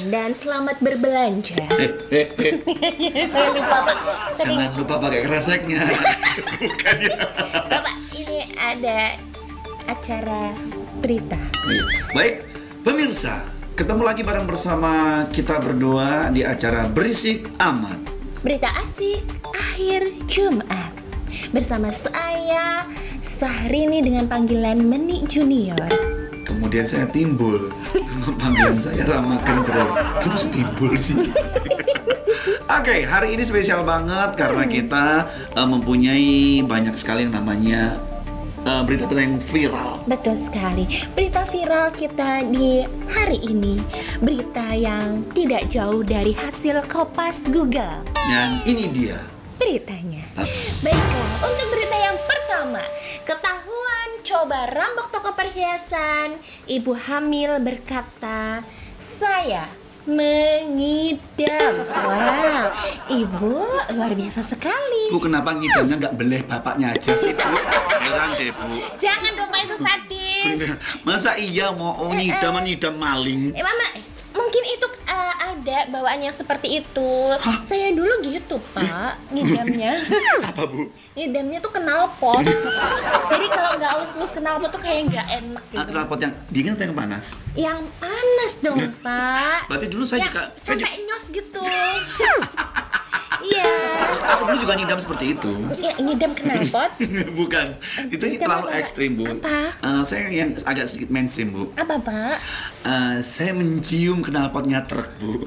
dan selamat berbelanja. Saya lupa Pak. Jangan lupa pakai kreseknya. Bukan ya. Bapak, ini ada acara berita. Baik, pemirsa, ketemu lagi bareng bersama kita berdua di acara Berisik Amat. Berita asik akhir Jumat. Bersama saya Sahrini dengan panggilan Menik Junior. Kemudian saya timbul. Panggilan saya Rama Genjreng. Kenapa bisa timbul sih? Oke, hari ini spesial banget karena kita mempunyai banyak sekali yang namanya berita-berita yang viral. Betul sekali. Berita viral kita di hari ini, berita yang tidak jauh dari hasil kopas Google. Dan ini dia beritanya. Baiklah, untuk berita yang pertama, ketahuan coba rampok toko perhiasan. Ibu hamil berkata, saya mengidam. Wow, ibu luar biasa sekali. Bu, kenapa ngidamnya nggak beleh bapaknya aja sih, Bu? Heran deh, Bu. Jangan dong Pak, itu sadis. Masa iya mau ngidam maling? Mama, mungkin itu ada bawaan yang seperti itu. Hah? Saya dulu gitu Pak, ngidamnya. Apa, Bu? Ngidamnya tuh knalpot. Jadi kalau nggak halus-halus knalpot tuh kayak nggak enak gitu. Knalpot yang dingin atau yang panas? Yang panas dong Pak. Berarti dulu saya yang juga sampai nyos gitu. Iya. Aku dulu juga ngidam seperti itu. Ya, ngidam knalpot. Bukan, itu Ngidam terlalu apa? ekstrim, Bu. Apa? Saya yang agak sedikit mainstream, Bu. Apa Pak? Saya mencium knalpotnya truk, Bu.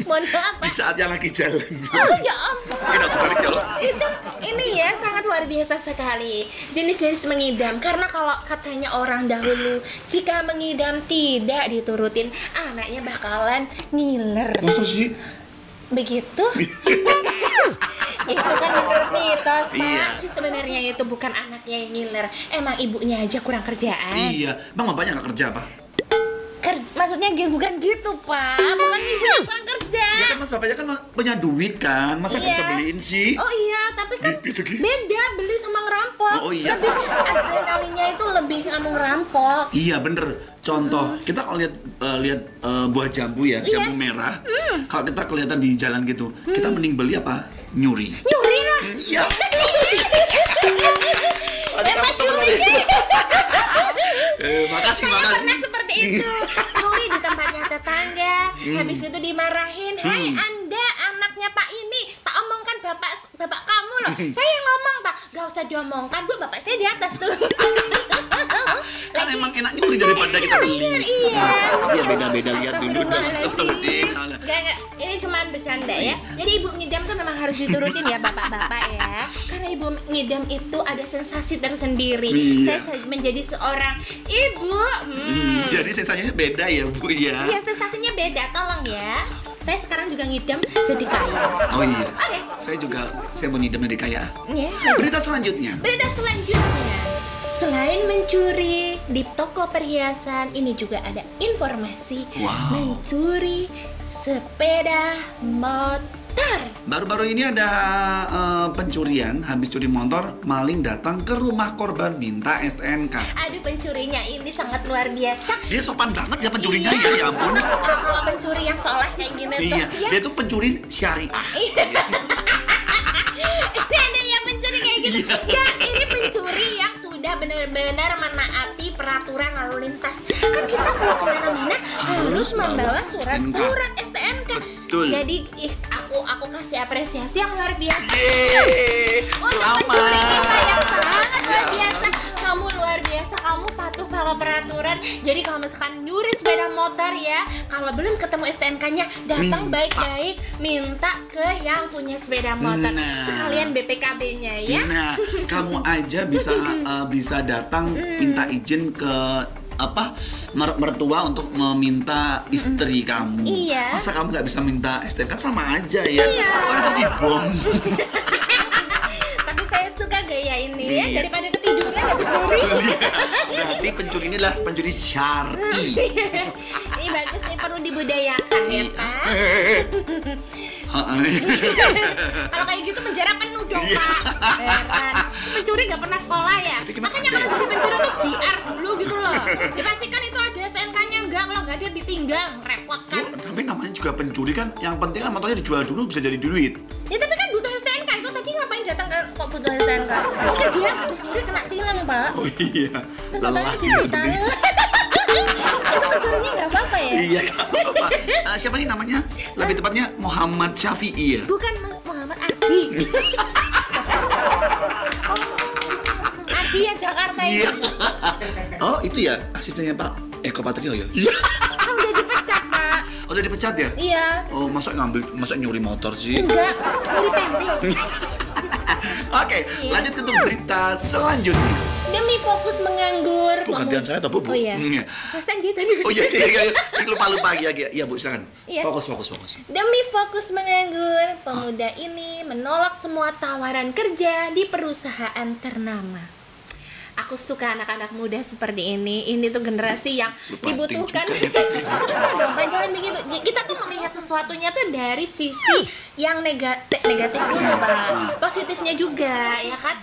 Mohon maaf Di Pak. saat yang lagi jalan, Bu. Oh ya ampun. Kita sebalik ya loh. Ini ya sangat luar biasa sekali jenis-jenis mengidam, karena kalau katanya orang dahulu jika mengidam tidak diturutin anaknya bakalan ngiler. Masa sih? Begitu? Itu kan menurut mitos Pak. Iya. Sebenarnya itu bukan anaknya yang ngiler, emang ibunya aja kurang kerjaan. Iya, Bang bapaknya nggak kerja, Pak? Maksudnya bukan gitu Pak, bukan ibunya kurang kerja. Ya kan Mas bapaknya kan punya duit kan, masa nggak bisa beliin sih? Oh iya, tapi kan Gitu. beda beli sama ngerampok. Oh iya. Lebih adrenalinnya itu lebih ngerampok. Iya bener. Contoh, kita kalau lihat buah jambu ya, jambu merah. Kalau kita kelihatan di jalan gitu, kita mending beli apa? Nyuri. Nyuri lah. Iya. Emang nyuri. Makasih. Saya pernah seperti itu. Nyuri di tempatnya tetangga. Habis itu dimarahin. Hai Anda, anaknya Pak ini, tak omongkan bapak kamu loh. Saya yang ngomong Pak, gak usah diomongkan Bu, bapak saya di atas tuh. Kan emang enak nyuri daripada kita beli. Iya. Biar beda-beda lihat dulu. Astagfirullahaladzim. Gak, ini cuma bercanda ya. Jadi ibu ngidam tuh memang harus diturutin ya bapak-bapak ya. Karena ibu ngidam itu ada sensasi tersendiri. Iya. Saya menjadi seorang ibu. Jadi sensasinya beda ya, Bu ya. Iya, sensasinya beda, tolong ya. Saya sekarang juga ngidam jadi kaya. Oh iya. Oke. Saya mau ngidam dari kaya. Ya. Berita selanjutnya. Berita selanjutnya, selain mencuri di toko perhiasan, ini juga ada informasi mencuri sepeda motor. Baru-baru ini ada pencurian, habis curi motor, maling datang ke rumah korban minta STNK. Aduh, pencurinya ini sangat luar biasa. Dia sopan banget ya pencurinya Iya. ya ampun. Kalau pencuri yang soleh kayak gini Iya, tuh ya. dia tuh pencuri syariah. Ini ada yang pencuri kayak gitu. Iya. Ya, ini pencuri yang sudah benar-benar menaati peraturan lalu lintas. Kan kita kalau kemana-mana harus membawa surat-surat STNK. Betul. Jadi aku kasih apresiasi yang luar biasa. Yeay, Untuk pencuri kita yang selamat. sangat luar biasa. Kamu luar biasa, kamu patuh pada peraturan. Jadi kalau misalkan nyuri sepeda motor ya, kalau belum ketemu STNK-nya, datang baik-baik minta ke yang punya sepeda motor. Nah. Sekalian BPKB-nya ya. Nah, kamu aja bisa datang minta izin ke mertua untuk meminta istri kamu. Iya. Masa kamu nggak bisa minta STNK, sama aja ya? Iya. Kan harus dibom. Tapi saya suka gaya ini ya, Iya. daripada ketiduran habis nyuri. Berarti pencuri ini adalah pencuri syar'i. Ini bagus nih, perlu dibudayakan ya Pak. Kalau kayak gitu penjara penuh dong Iya. Pak. Heran. Pencuri nggak pernah sekolah ya. Tapi kenapa Makanya ada kalau ya? jadi pencuri tuh GR dulu gitu loh. Dipastikan itu ada STNK-nya, enggak, kalau nggak ada ditinggal, repot kan. Tapi namanya juga pencuri kan, yang penting kan motornya dijual dulu bisa jadi duit. Ya tapi kan butuh STNK, itu tadi ngapain datang kan kok butuh STNK? Mungkin dia habis nyuri kena tilang, Pak. Oh iya, lelah Katanya dia gitu, seperti itu mencurinya nggak apa-apa ya? Iya, nggak apa-apa. Siapa sih namanya? Lebih tepatnya Muhammad Syafi'i ya? Bukan Muhammad Ardi. Ardi yang Jakarta Iya. ini. Oh itu ya asistennya Pak Eko Patrio ya? Iya. Udah dipecat, Pak. Oh, udah dipecat ya? Iya. Oh masa nyuri motor sih? Enggak, nyuri pentil. Oke, lanjut ke berita selanjutnya. Demi fokus menganggur. Bu, gantian saya atau Bu? Oh iya. Iya. Perasaan dia tadi. Oh iya. Lupa ya. Iya Bu, silakan. Iya. Fokus. Demi fokus menganggur, pemuda ini menolak semua tawaran kerja di perusahaan ternama. Aku suka anak-anak muda seperti ini. Ini tuh generasi yang dibutuhkan. Suka dong, Pak, jangan begitu. Kita tuh melihat sesuatunya tuh dari sisi yang negatif dulu, Pak. Positifnya juga, ya kan?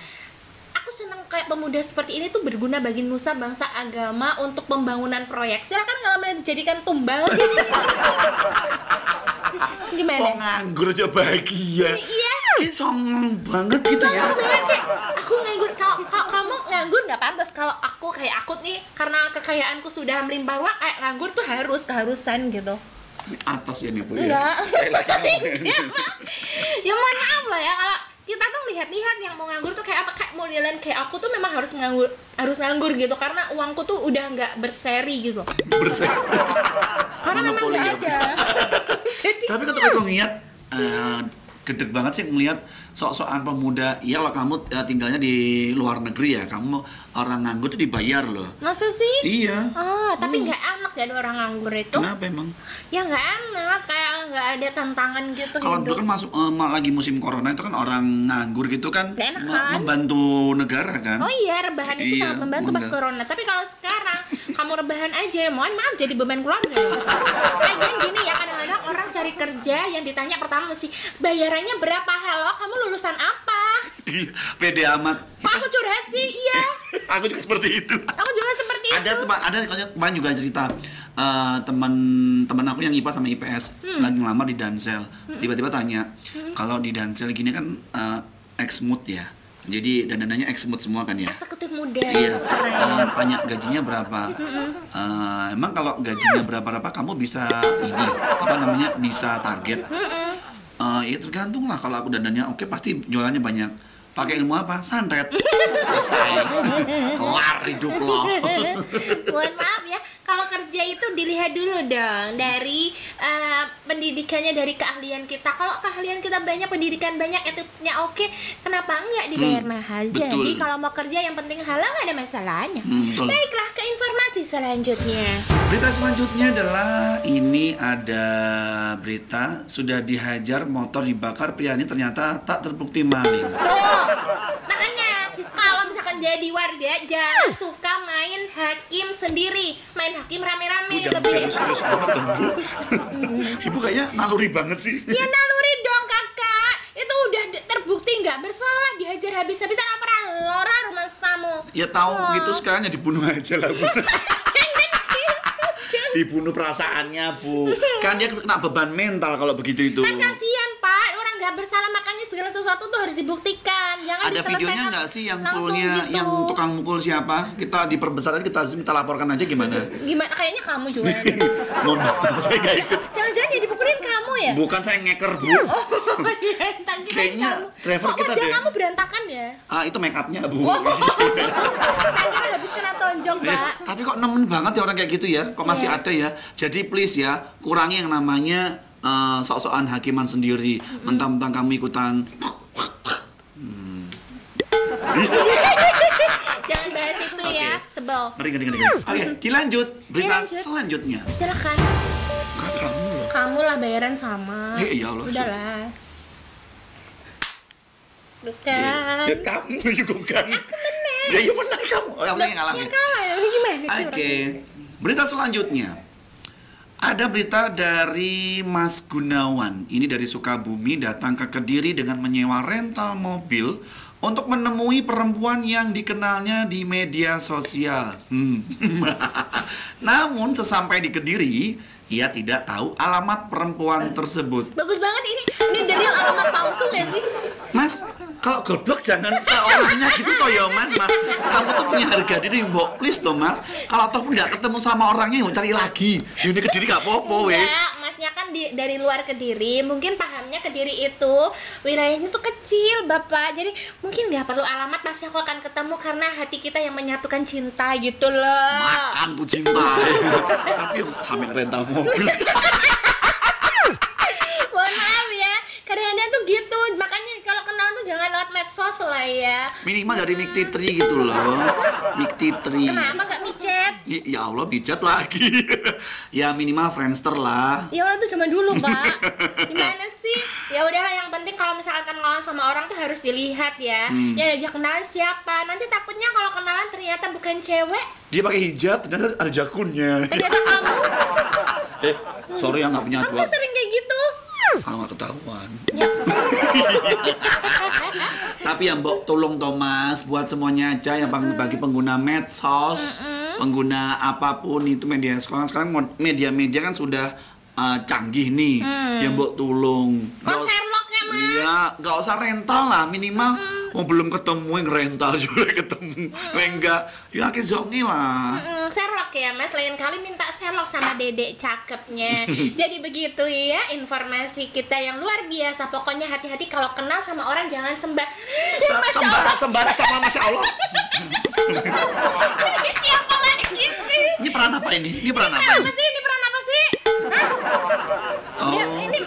Aku senang kayak pemuda seperti ini tuh berguna bagi nusa, bangsa, agama untuk pembangunan proyek. Silakan kalau mau dijadikan tumbal sih. Gimana? Kok nganggur aja bahagia? Iya. Ini songong banget gitu ya. Sama banget kayak aku nganggur. Kalau kamu nganggur nggak pantas. Kalau aku kayak aku nih, karena kekayaanku sudah melimpah ruah, kayak nganggur tuh keharusan gitu. Ini atas ya nih Bu ya. Enggak. Sekali lagi. Ya mohon maaf lah ya, kalau kita tuh lihat-lihat yang mau nganggur tuh kayak apa, kayak modelan kayak aku tuh memang harus nganggur gitu karena uangku tuh udah nggak berseri gitu. Berseri. Karena memang Monopoli nggak ya, ada. Tapi kalau aku ngeliat gedeg banget sih ngeliat sok-sokan pemuda. Ya kalau kamu tinggalnya di luar negeri ya, kamu orang nganggur tuh dibayar loh. Masa sih? Iya. Tapi nggak enak jadi orang nganggur itu. Kenapa emang? Ya nggak enak, kayak nggak ada tantangan gitu. Kalau dulu kan masuk lagi musim corona itu kan orang nganggur gitu kan, Nggak enak kan? membantu negara kan. Oh iya, rebahan itu Iya, sangat membantu pas corona. Tapi kalau sekarang kamu rebahan aja, mohon maaf jadi beban keluarga. Lagian gini ya, kadang-kadang orang cari kerja yang ditanya pertama mesti bayarannya berapa? Halo, kamu lulusan apa? Pede amat. Kok aku curhat sih? Iya. Aku juga seperti itu. Aku juga seperti itu. Ada kemarin juga cerita teman aku yang IPA sama IPS lagi ngelamar di Dansel. Tiba-tiba tanya, kalau di Dansel gini kan ex-mood ya. Jadi dandanannya ex-mood semua kan ya. Eksekutif muda. Iya. Tanya gajinya berapa. Emang kalau gajinya berapa kamu bisa bisa target. Ya tergantung lah. Kalau aku dandannya oke pasti jualannya banyak. Pakai ilmu apa? Santet. Selesai. Kelar hidup lo. Mohon maaf ya, kalau kerja itu dilihat dulu dong dari pendidikannya, dari keahlian kita. Kalau keahlian kita banyak, pendidikan banyak, etiknya oke, kenapa enggak dibayar mahal? Betul. Jadi kalau mau kerja yang penting halal nggak ada masalahnya. Betul. Baiklah, ke informasi selanjutnya. Berita selanjutnya adalah ini ada berita sudah dihajar motor dibakar pria ini ternyata tak terbukti maling. Tuh, makanya kalau misalkan jadi warga jangan suka main hakim sendiri, main hakim rame-rame. Bu, jangan serius-serius amat dong Bu. Ibu kayaknya naluri banget sih. Ya naluri dong kakak, itu udah terbukti nggak bersalah, dihajar habis-habisan apa lora rumah samu. Ya tahu gitu sekarang ya dibunuh aja lah Bu. Dibunuh perasaannya Bu. Kan dia kena beban mental kalau begitu itu. Kan kasihan Pak, orang nggak bersalah, makanya segala sesuatu tuh harus dibuktikan. Jangan Ada diselesaikan videonya nggak sih yang langsung fullnya gitu. yang tukang mukul siapa? Kita diperbesar aja, kita laporkan aja gimana? Gimana? Kayaknya kamu juga. Mohon maaf, saya nggak ikut. Jangan-jangan yang dipukulin kamu ya? Bukan, saya ngeker Bu. Oh iya, entah kita Kayaknya kamu. driver Kok kita wajah deh. kamu berantakan ya? Itu make upnya Bu. Akhirnya habis kena tonjok Pak. Tapi kok nemen banget ya orang kayak gitu ya? Kok masih ada ya? Jadi please ya, kurangi yang namanya sok-sokan hakiman sendiri. Mentang-mentang kamu ikutan. Jangan bahas itu ya, sebel. Ngeri. Oke, dilanjut. Berita Dilanjut. selanjutnya. Silakan. Kan kamu loh. Kamu lah bayaran sama. Ya Allah. Udahlah. Bukan. Ya kamu juga kan. Ya iya benar kamu. Kamu yang ngalah. Ya kalah ya, gimana sih? Oke. Berita selanjutnya. Ada berita dari Mas Gunawan. Ini dari Sukabumi datang ke Kediri dengan menyewa rental mobil untuk menemui perempuan yang dikenalnya di media sosial. Namun sesampai di Kediri, ia tidak tahu alamat perempuan tersebut. Bagus banget ini. Ini dari alamat palsu nggak sih? Mas, kalau goblok jangan seorangnya gitu toh ya Mas. Kamu tuh punya harga diri mbok, please toh Mas. Kalau toh pun nggak ketemu sama orangnya, mau cari lagi. Ini Kediri gak apa-apa wes. Enggak, Masnya kan dari luar Kediri, mungkin pahamnya Kediri itu wilayahnya tuh kecil, Bapak. Jadi mungkin nggak perlu alamat, pasti aku akan ketemu karena hati kita yang menyatukan cinta gitu loh. Makan tuh cinta. Tapi sambil rental mobil. Mohon maaf ya, kadang-kadang tuh gitu. Makanya kalau kenalan tuh jangan lewat medsos lah ya. Minimal dari Miktitri gitu loh. Miktitri. Kenapa gak micet? Ya Allah, bijat lagi. Ya minimal Friendster lah. Ya Allah tuh zaman dulu, Pak. Gimana sih? Ya udahlah, yang penting kalau misalkan kenalan sama orang tuh harus dilihat ya. Ya aja kenalan siapa. Nanti takutnya kalau kenalan ternyata bukan cewek. Dia pakai hijab, ternyata ada jakunnya. Ternyata kamu. Sorry ya nggak punya Aku dua. sering kayak gitu. Kalau nggak ketahuan. Ya. Tapi ya Mbok, tolong Thomas buat semuanya aja yang bagi pengguna medsos, pengguna apapun itu media sekarang media-media kan sudah canggih nih. Ya Mbok tolong. Sherlock ya, Mas. Iya, nggak usah rental lah minimal. Oh belum ketemu yang rental juga ketemu. Enggak, ya akhirnya zongi lah. Sherlock ya Mas, lain kali minta Sherlock sama dedek cakepnya. Jadi begitu ya informasi kita yang luar biasa. Pokoknya hati-hati kalau kenal sama orang jangan Sembara sama Masya Allah. Siapa lagi sih? Ini peran apa ini? Ini peran apa Apa ini? sih? Ini peran apa sih? Hah? Oh, Ini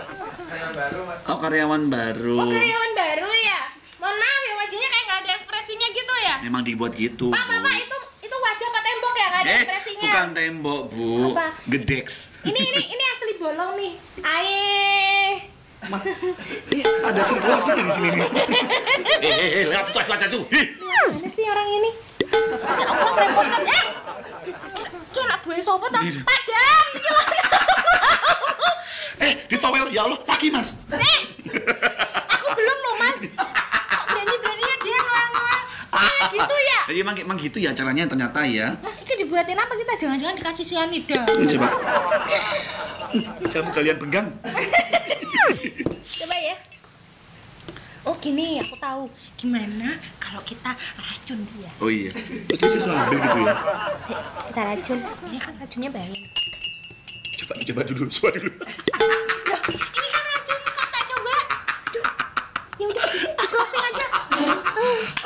karyawan baru. karyawan baru ya? Mohon maaf ya, wajahnya kayak nggak ada ekspresinya gitu ya? Memang dibuat gitu. Pak, Bu. itu wajah apa tembok ya nggak ada ekspresinya? Bukan tembok, Bu. Apa? Gedex. Ini asli bolong nih. Aih. Ada sirkulasi di sini nih. Lihat tuh. Mana sih orang ini? Ya Allah, merepotkan. Ki anak buah sopo ta? Padam. Ditowel ya Allah, laki Mas. Aku belum loh, Mas. Kok berani-beraninya dia nuang-nuang. Gitu ya? Jadi emang gitu ya caranya ternyata ya. Nah, ini dibuatin apa kita? Jangan-jangan dikasih cyanida. Ini coba. Kamu kalian pegang. Coba ya. Oh gini, aku tahu. Gimana kalau kita racun dia? Oh iya. Terus dia suruh ambil gitu ya. Kita racun. Ini kan racunnya bayang. Coba dulu. Loh, ini kan racun, kok tak coba? Aduh. Ya udah, closing aja.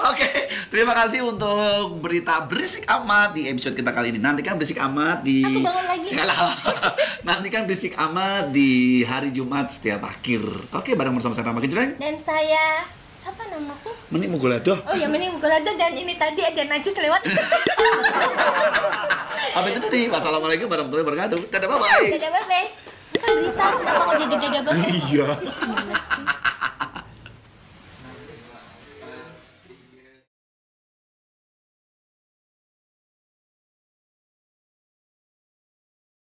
Oke, terima kasih untuk berita berisik amat di episode kita kali ini. Nantikan berisik amat di. Aku bangun lagi. Yalah. Nantikan berisik amat di hari Jumat setiap akhir. Oke, bareng bersama saya Rama Gejreng. Dan saya, siapa namaku? Meni Mugolado. Oh ya, Meni Mugolado, dan ini tadi ada najis lewat. Apa itu tadi? Wassalamualaikum warahmatullahi wabarakatuh. Dadah, bye-bye. Dadah, bye-bye. Ini kan berita, kenapa kok jadi dadah bye-bye? Iya. Gimana sih?